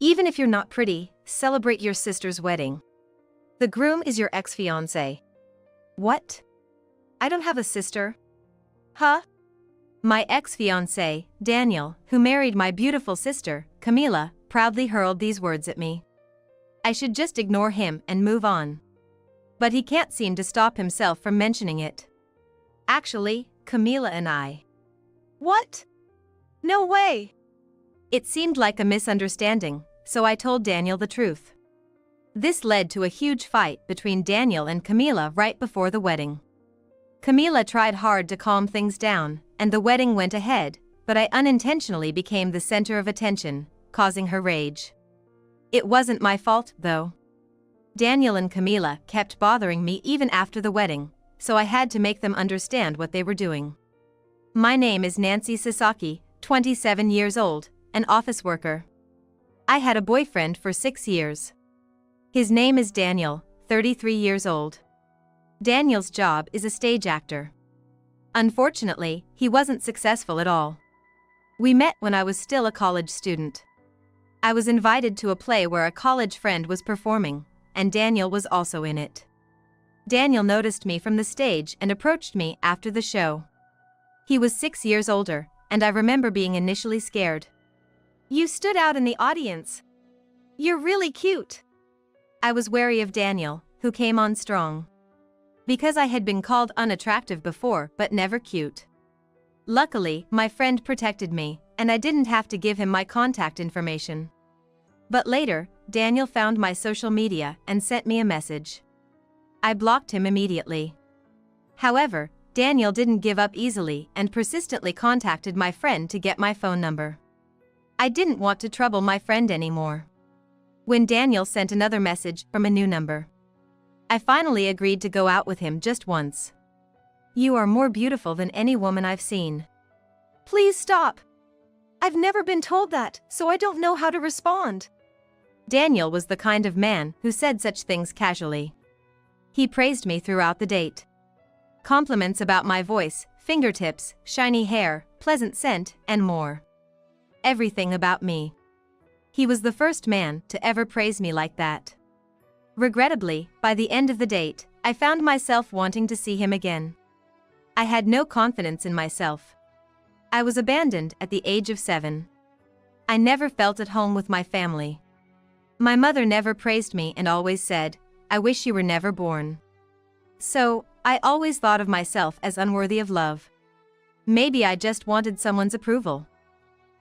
Even if you're not pretty, celebrate your sister's wedding. The groom is your ex-fiancé. What? I don't have a sister. Huh? My ex-fiancé, Daniel, who married my beautiful sister, Camila, proudly hurled these words at me. I should just ignore him and move on. But he can't seem to stop himself from mentioning it. Actually, Camila and I. What? No way! It seemed like a misunderstanding, so I told Daniel the truth. This led to a huge fight between Daniel and Camila right before the wedding. Camila tried hard to calm things down, and the wedding went ahead, but I unintentionally became the center of attention, causing her rage. It wasn't my fault, though. Daniel and Camila kept bothering me even after the wedding, so I had to make them understand what they were doing. My name is Nancy Sasaki, 27 years old, an office worker. I had a boyfriend for 6 years. His name is Daniel, 33 years old. Daniel's job is a stage actor. Unfortunately, he wasn't successful at all. We met when I was still a college student. I was invited to a play where a college friend was performing, and Daniel was also in it. Daniel noticed me from the stage and approached me after the show. He was 6 years older, and I remember being initially scared. You stood out in the audience. You're really cute. I was wary of Daniel, who came on strong. Because I had been called unattractive before but never cute. Luckily, my friend protected me, and I didn't have to give him my contact information. But later, Daniel found my social media and sent me a message. I blocked him immediately. However, Daniel didn't give up easily and persistently contacted my friend to get my phone number. I didn't want to trouble my friend anymore. When Daniel sent another message from a new number, I finally agreed to go out with him just once. You are more beautiful than any woman I've seen. Please stop. I've never been told that, so I don't know how to respond. Daniel was the kind of man who said such things casually. He praised me throughout the date. Compliments about my voice, fingertips, shiny hair, pleasant scent, and more. Everything about me. He was the first man to ever praise me like that. Regrettably, by the end of the date, I found myself wanting to see him again. I had no confidence in myself. I was abandoned at the age of 7. I never felt at home with my family. My mother never praised me and always said, "I wish you were never born." So, I always thought of myself as unworthy of love. Maybe I just wanted someone's approval.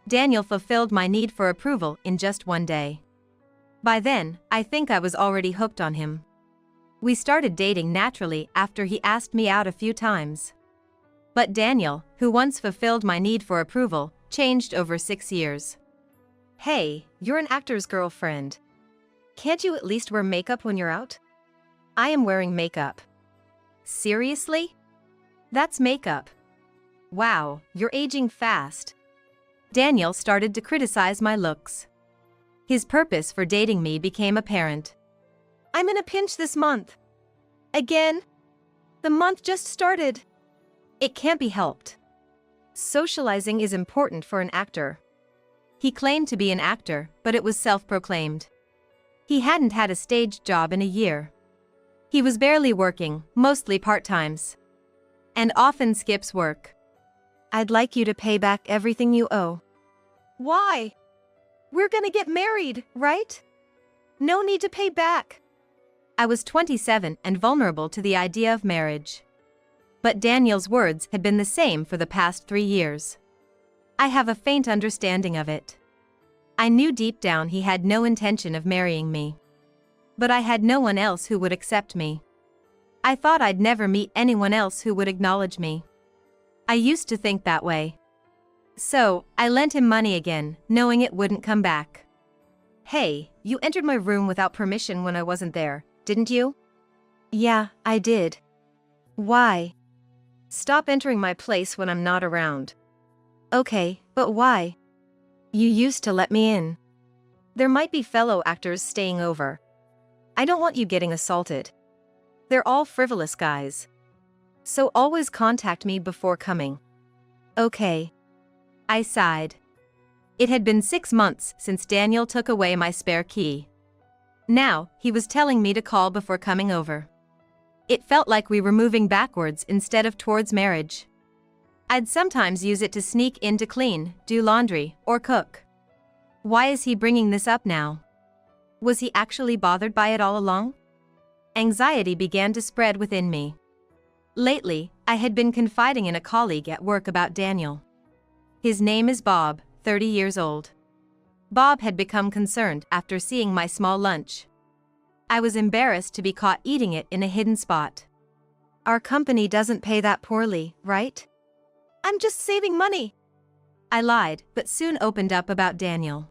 Daniel fulfilled my need for approval in just one day. By then, I think I was already hooked on him. We started dating naturally after he asked me out a few times. But Daniel, who once fulfilled my need for approval, changed over 6 years. Hey, you're an actor's girlfriend. Can't you at least wear makeup when you're out? I am wearing makeup. Seriously? That's makeup. Wow, you're aging fast. Daniel started to criticize my looks. His purpose for dating me became apparent. I'm in a pinch this month. Again? The month just started. It can't be helped. Socializing is important for an actor. He claimed to be an actor, but it was self-proclaimed. He hadn't had a stage job in a year. He was barely working, mostly part-times. And often skips work. I'd like you to pay back everything you owe. Why? We're gonna get married, right? No need to pay back. I was 27 and vulnerable to the idea of marriage. But Daniel's words had been the same for the past 3 years. I have a faint understanding of it. I knew deep down he had no intention of marrying me. But I had no one else who would accept me. I thought I'd never meet anyone else who would acknowledge me. I used to think that way. So, I lent him money again, knowing it wouldn't come back. Hey, you entered my room without permission when I wasn't there, didn't you? Yeah, I did. Why? Stop entering my place when I'm not around. Okay, but why? You used to let me in. There might be fellow actors staying over. I don't want you getting assaulted. They're all frivolous guys. So always contact me before coming. Okay. I sighed. It had been 6 months since Daniel took away my spare key. Now, he was telling me to call before coming over. It felt like we were moving backwards instead of towards marriage. I'd sometimes use it to sneak in to clean, do laundry, or cook. Why is he bringing this up now? Was he actually bothered by it all along? Anxiety began to spread within me. Lately, I had been confiding in a colleague at work about Daniel. His name is Bob, 30 years old. Bob had become concerned after seeing my small lunch. I was embarrassed to be caught eating it in a hidden spot. Our company doesn't pay that poorly, right? I'm just saving money. I lied, but soon opened up about Daniel.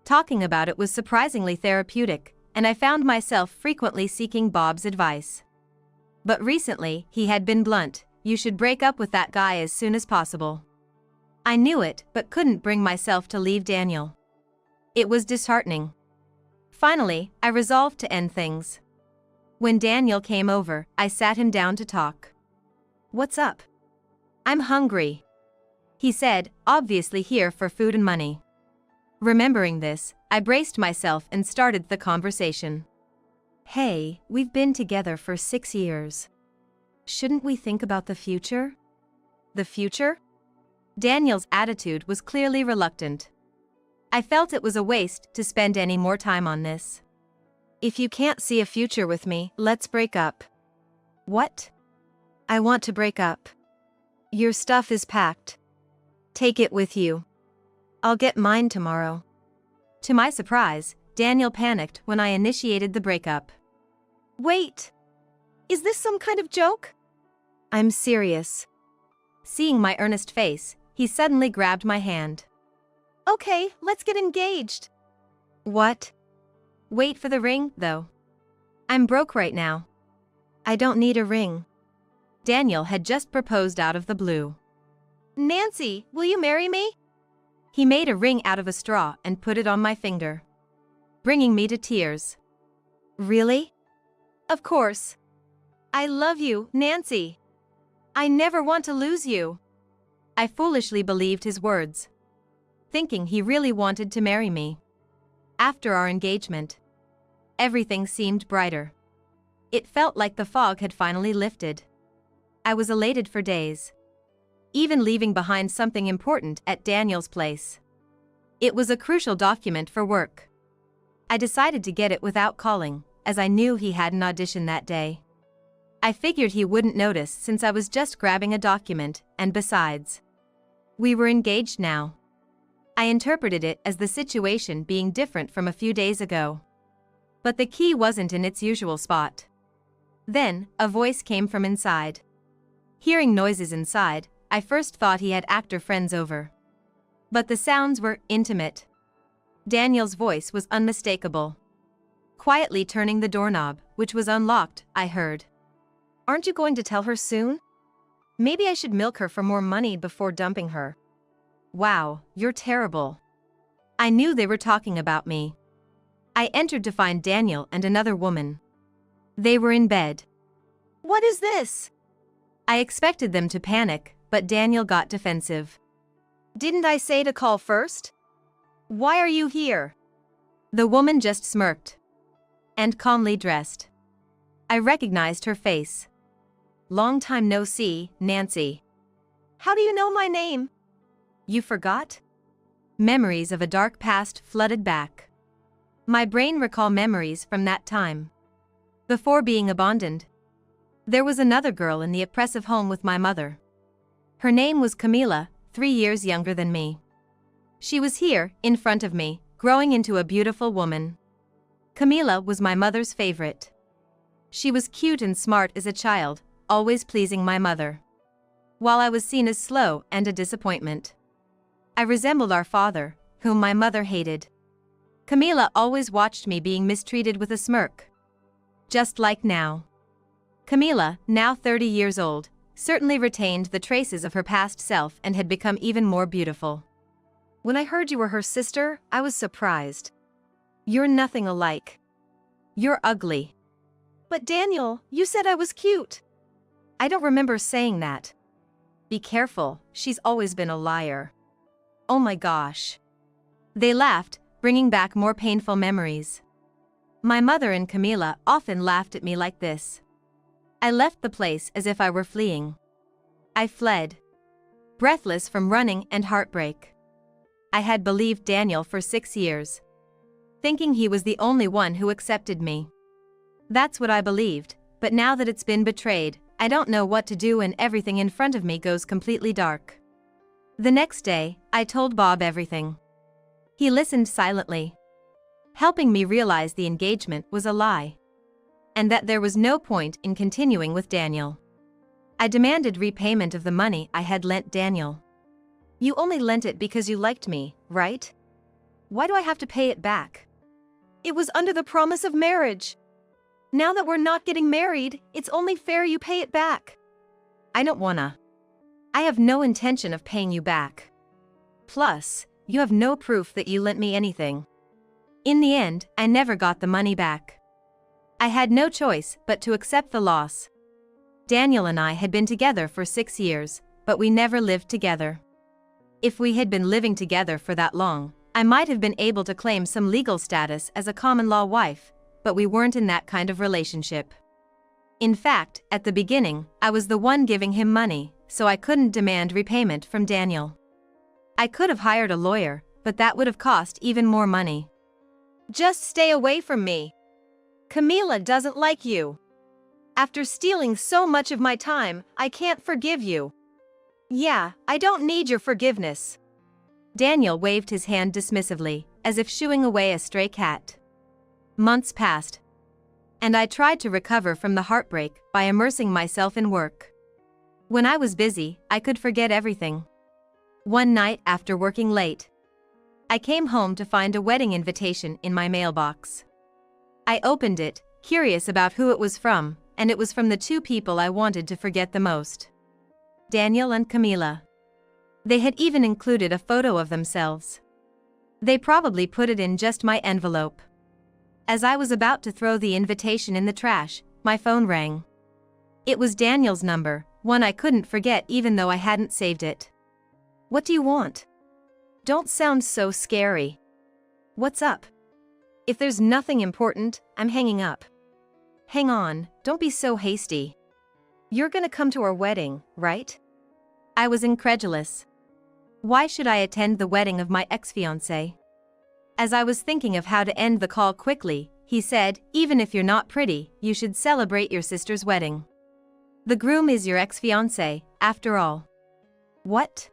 Talking about it was surprisingly therapeutic, and I found myself frequently seeking Bob's advice. But recently, he had been blunt: "You should break up with that guy as soon as possible." I knew it, but couldn't bring myself to leave Daniel. It was disheartening. Finally, I resolved to end things. When Daniel came over, I sat him down to talk. "What's up?" "I'm hungry," he said, obviously here for food and money. Remembering this, I braced myself and started the conversation. "Hey, we've been together for 6 years. Shouldn't we think about the future?" "The future?" Daniel's attitude was clearly reluctant. I felt it was a waste to spend any more time on this. "If you can't see a future with me, let's break up." "What?" "I want to break up. Your stuff is packed. Take it with you. I'll get mine tomorrow." To my surprise, Daniel panicked when I initiated the breakup. "Wait! Is this some kind of joke?" "I'm serious." Seeing my earnest face, he suddenly grabbed my hand. "Okay, let's get engaged." "What?" "Wait for the ring, though. I'm broke right now." "I don't need a ring." Daniel had just proposed out of the blue. "Nancy, will you marry me?" He made a ring out of a straw and put it on my finger, bringing me to tears. "Really?" "Of course. I love you, Nancy. I never want to lose you." I foolishly believed his words, thinking he really wanted to marry me. After our engagement, everything seemed brighter. It felt like the fog had finally lifted. I was elated for days, even leaving behind something important at Daniel's place. It was a crucial document for work. I decided to get it without calling, as I knew he had an audition that day. I figured he wouldn't notice since I was just grabbing a document, and besides, we were engaged now. I interpreted it as the situation being different from a few days ago. But the key wasn't in its usual spot. Then, a voice came from inside. Hearing noises inside, I first thought he had actor friends over. But the sounds were intimate. Daniel's voice was unmistakable. Quietly turning the doorknob, which was unlocked, I heard, "Aren't you going to tell her soon? Maybe I should milk her for more money before dumping her." "Wow, you're terrible." I knew they were talking about me. I entered to find Daniel and another woman. They were in bed. "What is this?" I expected them to panic, but Daniel got defensive. "Didn't I say to call first? Why are you here?" The woman just smirked and calmly dressed. I recognized her face. "Long time no see, Nancy." "How do you know my name?" "You forgot?" Memories of a dark past flooded back. My brain recalled memories from that time. Before being abandoned, there was another girl in the oppressive home with my mother. Her name was Camila, 3 years younger than me. She was here, in front of me, growing into a beautiful woman. Camila was my mother's favorite. She was cute and smart as a child, always pleasing my mother, while I was seen as slow and a disappointment. I resembled our father, whom my mother hated. Camila always watched me being mistreated with a smirk. Just like now. Camila, now 30 years old, certainly retained the traces of her past self and had become even more beautiful. "When I heard you were her sister, I was surprised. You're nothing alike. You're ugly." "But Daniel, you said I was cute." "I don't remember saying that." "Be careful, she's always been a liar." "Oh my gosh. They laughed, bringing back more painful memories. My mother and Camila often laughed at me like this. I left the place as if I were fleeing. I fled, breathless from running and heartbreak. I had believed Daniel for 6 years, thinking he was the only one who accepted me. That's what I believed, but now that it's been betrayed, I don't know what to do and everything in front of me goes completely dark. The next day, I told Bob everything. He listened silently, helping me realize the engagement was a lie, and that there was no point in continuing with Daniel. I demanded repayment of the money I had lent Daniel. You only lent it because you liked me, right? Why do I have to pay it back? It was under the promise of marriage. Now that we're not getting married, it's only fair you pay it back. I don't wanna. I have no intention of paying you back. Plus, you have no proof that you lent me anything. In the end, I never got the money back. I had no choice but to accept the loss. Daniel and I had been together for 6 years, but we never lived together. If we had been living together for that long, I might have been able to claim some legal status as a common-law wife, but we weren't in that kind of relationship. In fact, at the beginning, I was the one giving him money, so I couldn't demand repayment from Daniel. I could have hired a lawyer, but that would have cost even more money. Just stay away from me. Camila doesn't like you. After stealing so much of my time, I can't forgive you. Yeah, I don't need your forgiveness. Daniel waved his hand dismissively, as if shooing away a stray cat. Months passed, and I tried to recover from the heartbreak by immersing myself in work. When I was busy, I could forget everything. One night after working late, I came home to find a wedding invitation in my mailbox. I opened it, curious about who it was from, and it was from the 2 people I wanted to forget the most: Daniel and Camila. They had even included a photo of themselves. They probably put it in just my envelope. As I was about to throw the invitation in the trash, my phone rang. It was Daniel's number, one I couldn't forget even though I hadn't saved it. What do you want? Don't sound so scary. What's up? If there's nothing important, I'm hanging up. Hang on, don't be so hasty. You're gonna come to our wedding, right? I was incredulous. Why should I attend the wedding of my ex-fiancé? As I was thinking of how to end the call quickly, he said, even if you're not pretty, you should celebrate your sister's wedding. The groom is your ex-fiancé, after all. What?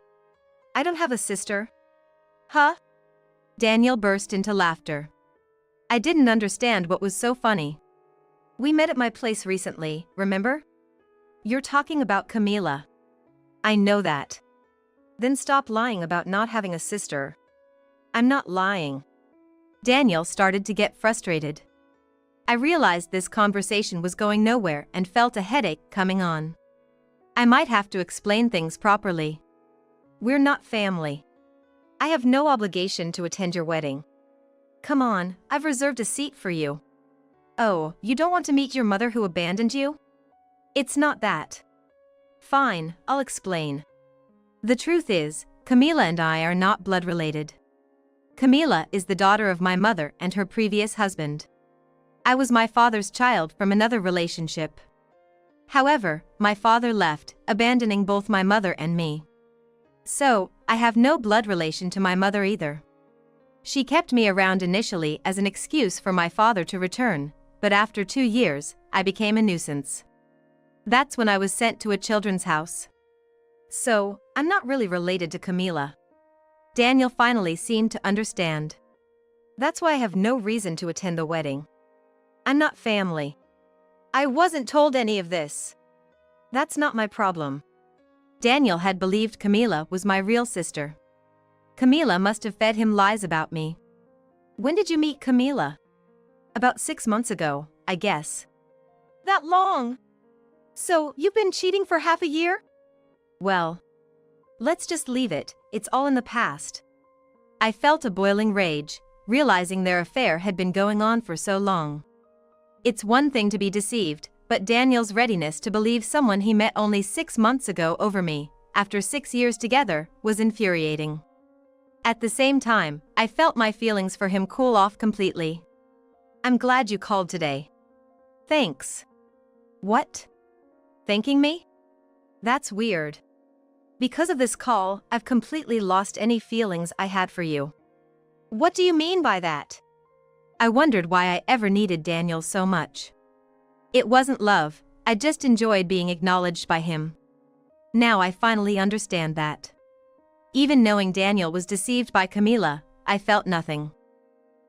I don't have a sister. Huh? Daniel burst into laughter. I didn't understand what was so funny. We met at my place recently, remember? You're talking about Camila. I know that. Then stop lying about not having a sister. I'm not lying. Daniel started to get frustrated. I realized this conversation was going nowhere and felt a headache coming on. I might have to explain things properly. We're not family. I have no obligation to attend your wedding. Come on, I've reserved a seat for you. Oh, you don't want to meet your mother who abandoned you? It's not that. Fine, I'll explain. The truth is, Camila and I are not blood related. Camila is the daughter of my mother and her previous husband. I was my father's child from another relationship. However, my father left, abandoning both my mother and me. So, I have no blood relation to my mother either. She kept me around initially as an excuse for my father to return, but after 2 years, I became a nuisance. That's when I was sent to a children's house. So, I'm not really related to Camila. Daniel finally seemed to understand. That's why I have no reason to attend the wedding. I'm not family. I wasn't told any of this. That's not my problem. Daniel had believed Camila was my real sister. Camila must have fed him lies about me. When did you meet Camila? About 6 months ago, I guess. That long? So, you've been cheating for half a year? Well, let's just leave it, it's all in the past. I felt a boiling rage, realizing their affair had been going on for so long. It's one thing to be deceived, but Daniel's readiness to believe someone he met only 6 months ago over me, after 6 years together, was infuriating. At the same time, I felt my feelings for him cool off completely. I'm glad you called today. Thanks. What? Thanking me? That's weird. Because of this call, I've completely lost any feelings I had for you. What do you mean by that? I wondered why I ever needed Daniel so much. It wasn't love, I just enjoyed being acknowledged by him. Now I finally understand that. Even knowing Daniel was deceived by Camila, I felt nothing.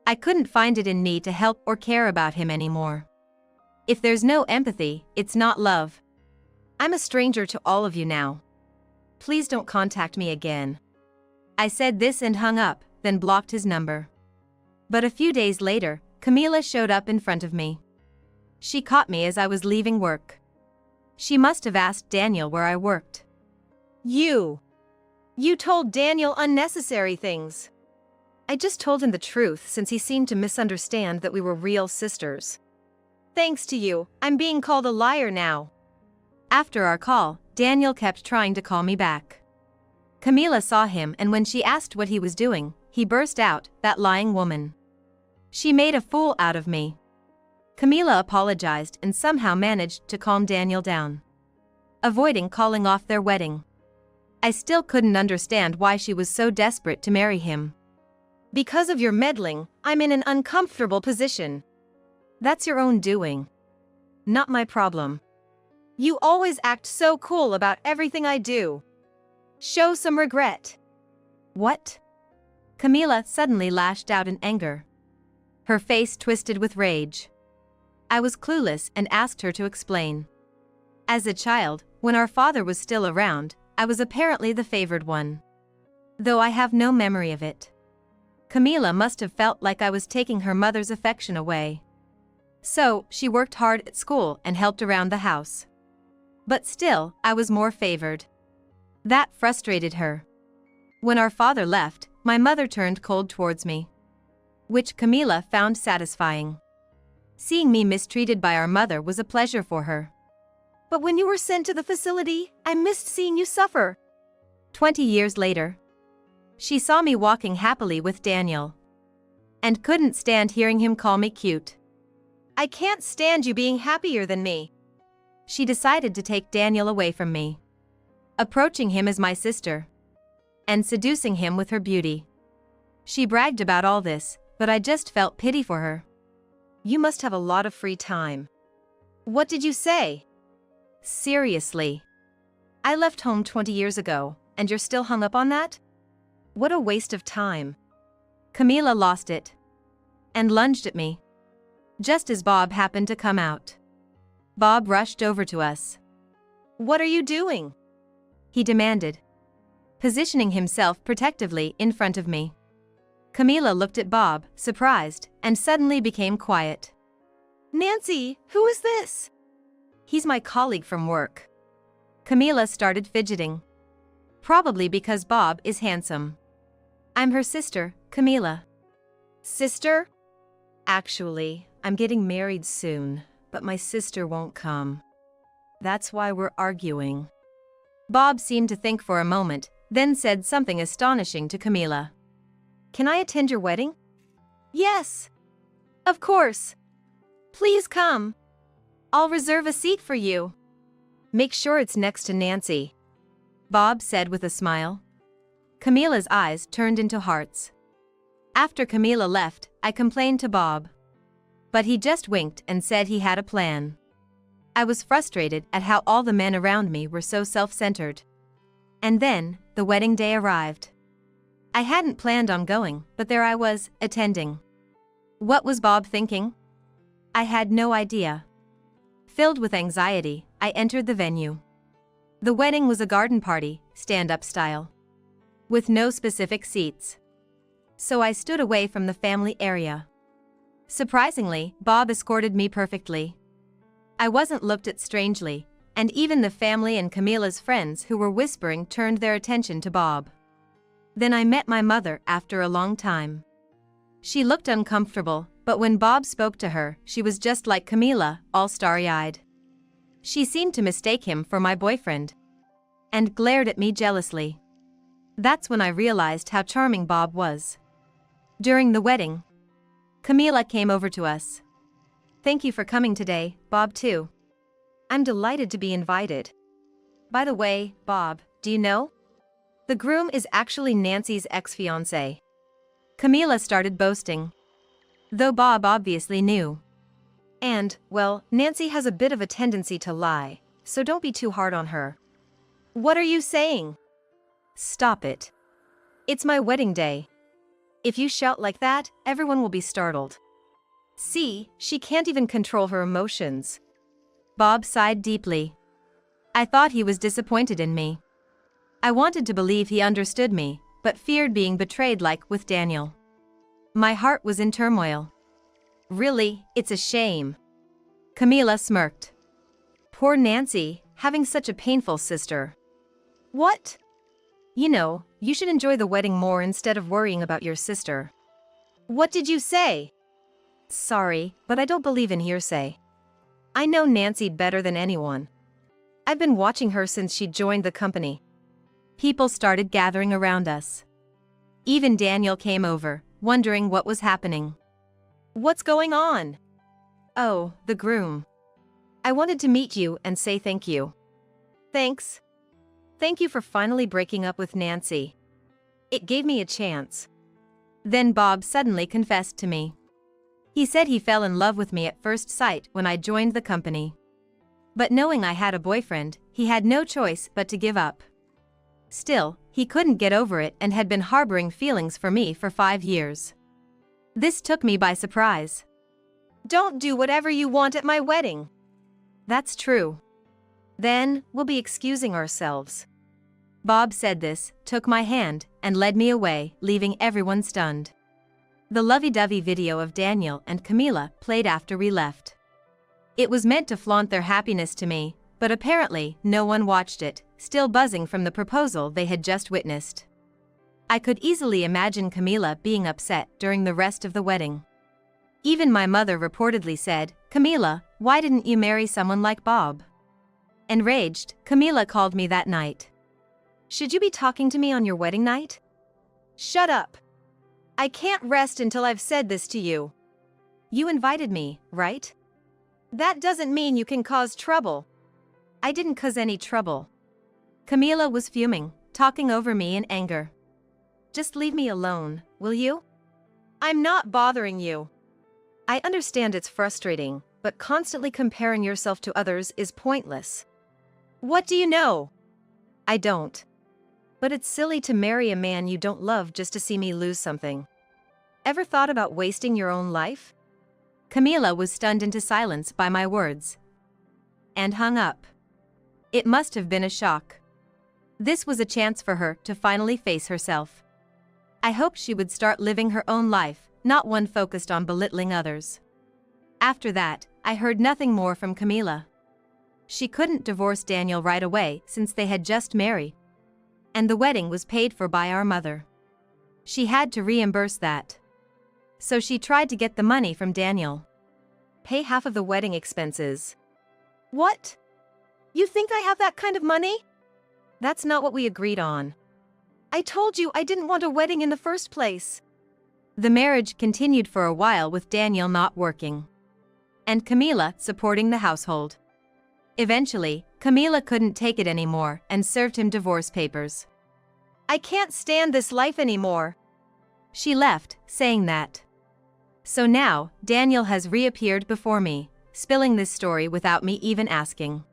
I couldn't find it in me to help or care about him anymore. If there's no empathy, it's not love. I'm a stranger to all of you now. Please don't contact me again. I said this and hung up, then blocked his number. But a few days later, Camila showed up in front of me. She caught me as I was leaving work. She must have asked Daniel where I worked. You told Daniel unnecessary things. I just told him the truth since he seemed to misunderstand that we were real sisters. Thanks to you, I'm being called a liar now. After our call, Daniel kept trying to call me back. Camila saw him, and when she asked what he was doing, he burst out, "That lying woman. She made a fool out of me." Camila apologized and somehow managed to calm Daniel down, avoiding calling off their wedding. I still couldn't understand why she was so desperate to marry him. Because of your meddling, I'm in an uncomfortable position. That's your own doing. Not my problem. You always act so cool about everything I do. Show some regret. What? Camila suddenly lashed out in anger. Her face twisted with rage. I was clueless and asked her to explain. As a child, when our father was still around, I was apparently the favored one. Though I have no memory of it. Camila must have felt like I was taking her mother's affection away. So, she worked hard at school and helped around the house. But still, I was more favored. That frustrated her. When our father left, my mother turned cold towards me, which Camila found satisfying. Seeing me mistreated by our mother was a pleasure for her. But when you were sent to the facility, I missed seeing you suffer. 20 years later, she saw me walking happily with Daniel and couldn't stand hearing him call me cute. I can't stand you being happier than me. She decided to take Daniel away from me, approaching him as my sister and seducing him with her beauty. She bragged about all this, but I just felt pity for her. You must have a lot of free time. What did you say? Seriously. I left home 20 years ago, and you're still hung up on that? What a waste of time. Camila lost it and lunged at me, just as Bob happened to come out. Bob rushed over to us. What are you doing? He demanded, positioning himself protectively in front of me. Camila looked at Bob, surprised, and suddenly became quiet. Nancy, who is this? He's my colleague from work. Camila started fidgeting. Probably because Bob is handsome. I'm her sister, Camila. Sister? Actually, I'm getting married soon, but my sister won't come. That's why we're arguing. Bob seemed to think for a moment, then said something astonishing to Camila. Can I attend your wedding? Yes. Of course. Please come. I'll reserve a seat for you. Make sure it's next to Nancy, Bob said with a smile. Camila's eyes turned into hearts. After Camila left, I complained to Bob, but he just winked and said he had a plan. I was frustrated at how all the men around me were so self-centered. And then, the wedding day arrived. I hadn't planned on going, but there I was, attending. What was Bob thinking? I had no idea. Filled with anxiety, I entered the venue. The wedding was a garden party, stand-up style, with no specific seats. So I stood away from the family area. Surprisingly, Bob escorted me perfectly. I wasn't looked at strangely, and even the family and Camila's friends who were whispering turned their attention to Bob. Then I met my mother after a long time. She looked uncomfortable, but when Bob spoke to her, she was just like Camila, all starry-eyed. She seemed to mistake him for my boyfriend and glared at me jealously. That's when I realized how charming Bob was. During the wedding, Camila came over to us. "Thank you for coming today, Bob too. I'm delighted to be invited. By the way, Bob, do you know? The groom is actually Nancy's ex-fiancé." Camila started boasting, though Bob obviously knew. And, well, Nancy has a bit of a tendency to lie, so don't be too hard on her. "What are you saying?" "Stop it. It's my wedding day. If you shout like that, everyone will be startled." "See, she can't even control her emotions." Bob sighed deeply. I thought he was disappointed in me. I wanted to believe he understood me, but feared being betrayed like with Daniel. My heart was in turmoil. "Really, it's a shame." Camila smirked. "Poor Nancy, having such a painful sister." "What?" "You know, you should enjoy the wedding more instead of worrying about your sister." "What did you say?" "Sorry, but I don't believe in hearsay. I know Nancy better than anyone. I've been watching her since she joined the company." People started gathering around us. Even Daniel came over, wondering what was happening. "What's going on?" "Oh, the groom. I wanted to meet you and say thank you." "Thanks. Thank you for finally breaking up with Nancy. It gave me a chance." Then Bob suddenly confessed to me. He said he fell in love with me at first sight when I joined the company. But knowing I had a boyfriend, he had no choice but to give up. Still, he couldn't get over it and had been harboring feelings for me for 5 years. This took me by surprise. "Don't do whatever you want at my wedding." "That's true. Then, we'll be excusing ourselves." Bob said this, took my hand, and led me away, leaving everyone stunned. The lovey-dovey video of Daniel and Camila played after we left. It was meant to flaunt their happiness to me, but apparently no one watched it, still buzzing from the proposal they had just witnessed. I could easily imagine Camila being upset during the rest of the wedding. Even my mother reportedly said, "Camila, why didn't you marry someone like Bob?" Enraged, Camila called me that night. "Should you be talking to me on your wedding night?" "Shut up. I can't rest until I've said this to you." "You invited me, right?" "That doesn't mean you can cause trouble." "I didn't cause any trouble." Camila was fuming, talking over me in anger. "Just leave me alone, will you?" "I'm not bothering you." "I understand it's frustrating, but constantly comparing yourself to others is pointless." "What do you know?" "I don't. But it's silly to marry a man you don't love just to see me lose something. Ever thought about wasting your own life?" Camila was stunned into silence by my words. And hung up. It must have been a shock. This was a chance for her to finally face herself. I hoped she would start living her own life, not one focused on belittling others. After that, I heard nothing more from Camila. She couldn't divorce Daniel right away since they had just married. And the wedding was paid for by our mother. She had to reimburse that. So she tried to get the money from Daniel. Pay half of the wedding expenses. "What? You think I have that kind of money?" "That's not what we agreed on." "I told you I didn't want a wedding in the first place." The marriage continued for a while with Daniel not working. And Camila supporting the household. Eventually, Camila couldn't take it anymore and served him divorce papers. "I can't stand this life anymore." She left, saying that. So now, Daniel has reappeared before me, spilling this story without me even asking.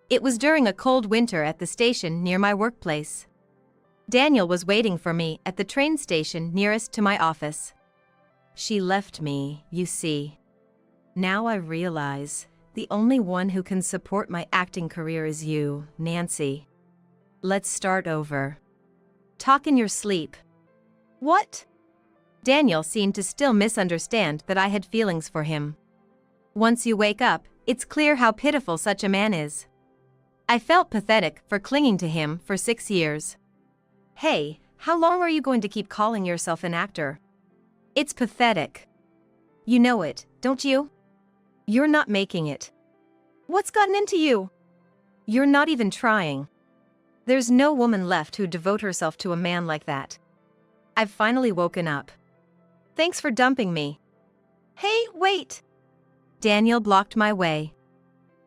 It was during a cold winter at the station near my workplace. Daniel was waiting for me at the train station nearest to my office. "She left me, you see. Now I realize, the only one who can support my acting career is you, Nancy. Let's start over." "Talk in your sleep." "What?" Daniel seemed to still misunderstand that I had feelings for him. "Once you wake up, it's clear how pitiful such a man is." I felt pathetic for clinging to him for 6 years. "Hey, how long are you going to keep calling yourself an actor? It's pathetic. You know it, don't you? You're not making it." "What's gotten into you?" "You're not even trying." There's no woman left who'd devote herself to a man like that. I've finally woken up. Thanks for dumping me. Hey, wait! Daniel blocked my way.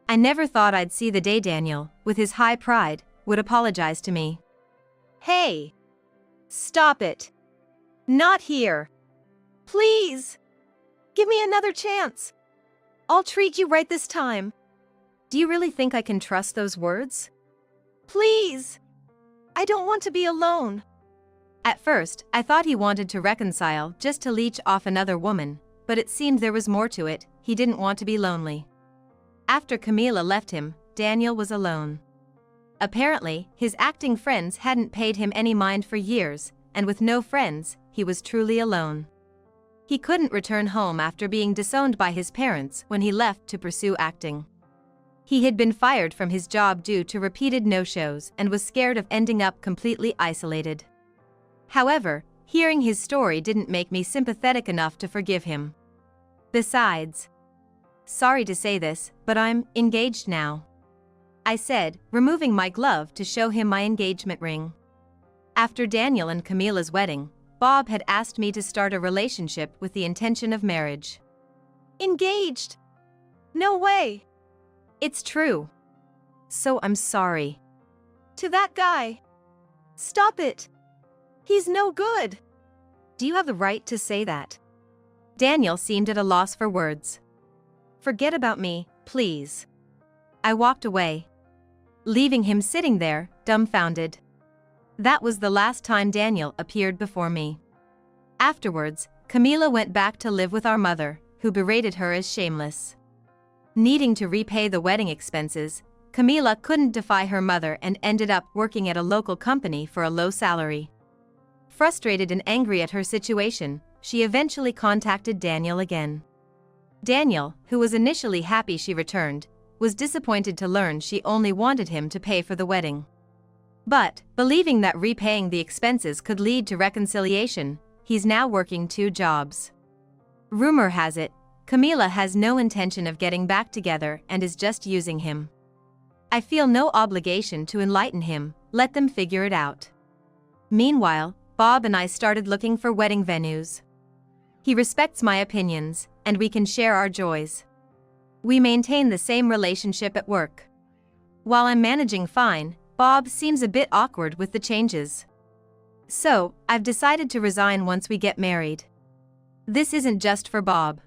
I never thought I'd see the day Daniel, with his high pride, would apologize to me. Hey! Stop it! Not here! Please! Give me another chance! I'll treat you right this time. Do you really think I can trust those words? Please! I don't want to be alone. At first, I thought he wanted to reconcile just to leech off another woman, but it seemed there was more to it. He didn't want to be lonely. After Camila left him, Daniel was alone. Apparently, his acting friends hadn't paid him any mind for years, and with no friends, he was truly alone. He couldn't return home after being disowned by his parents when he left to pursue acting. He had been fired from his job due to repeated no-shows and was scared of ending up completely isolated. However, hearing his story didn't make me sympathetic enough to forgive him. Besides, sorry to say this, but I'm engaged now, I said, removing my glove to show him my engagement ring. After Daniel and Camila's wedding, Bob had asked me to start a relationship with the intention of marriage. Engaged? No way! It's true. So I'm sorry. To that guy. Stop it. He's no good. Do you have the right to say that? Daniel seemed at a loss for words. Forget about me, please. I walked away, leaving him sitting there, dumbfounded. That was the last time Daniel appeared before me. Afterwards, Camila went back to live with our mother, who berated her as shameless. Needing to repay the wedding expenses, Camila couldn't defy her mother and ended up working at a local company for a low salary. Frustrated and angry at her situation, she eventually contacted Daniel again. Daniel, who was initially happy she returned, was disappointed to learn she only wanted him to pay for the wedding. But, believing that repaying the expenses could lead to reconciliation, he's now working 2 jobs. Rumor has it, Camila has no intention of getting back together and is just using him. I feel no obligation to enlighten him, let them figure it out. Meanwhile, Bob and I started looking for wedding venues. He respects my opinions, and we can share our joys. We maintain the same relationship at work. While I'm managing fine, Bob seems a bit awkward with the changes. So, I've decided to resign once we get married. This isn't just for Bob.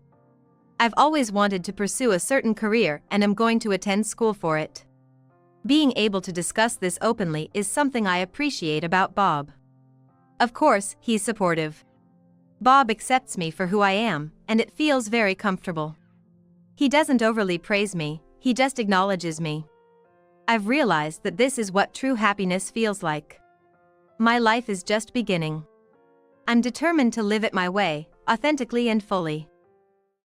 I've always wanted to pursue a certain career and am going to attend school for it. Being able to discuss this openly is something I appreciate about Bob. Of course, he's supportive. Bob accepts me for who I am, and it feels very comfortable. He doesn't overly praise me, he just acknowledges me. I've realized that this is what true happiness feels like. My life is just beginning. I'm determined to live it my way, authentically and fully.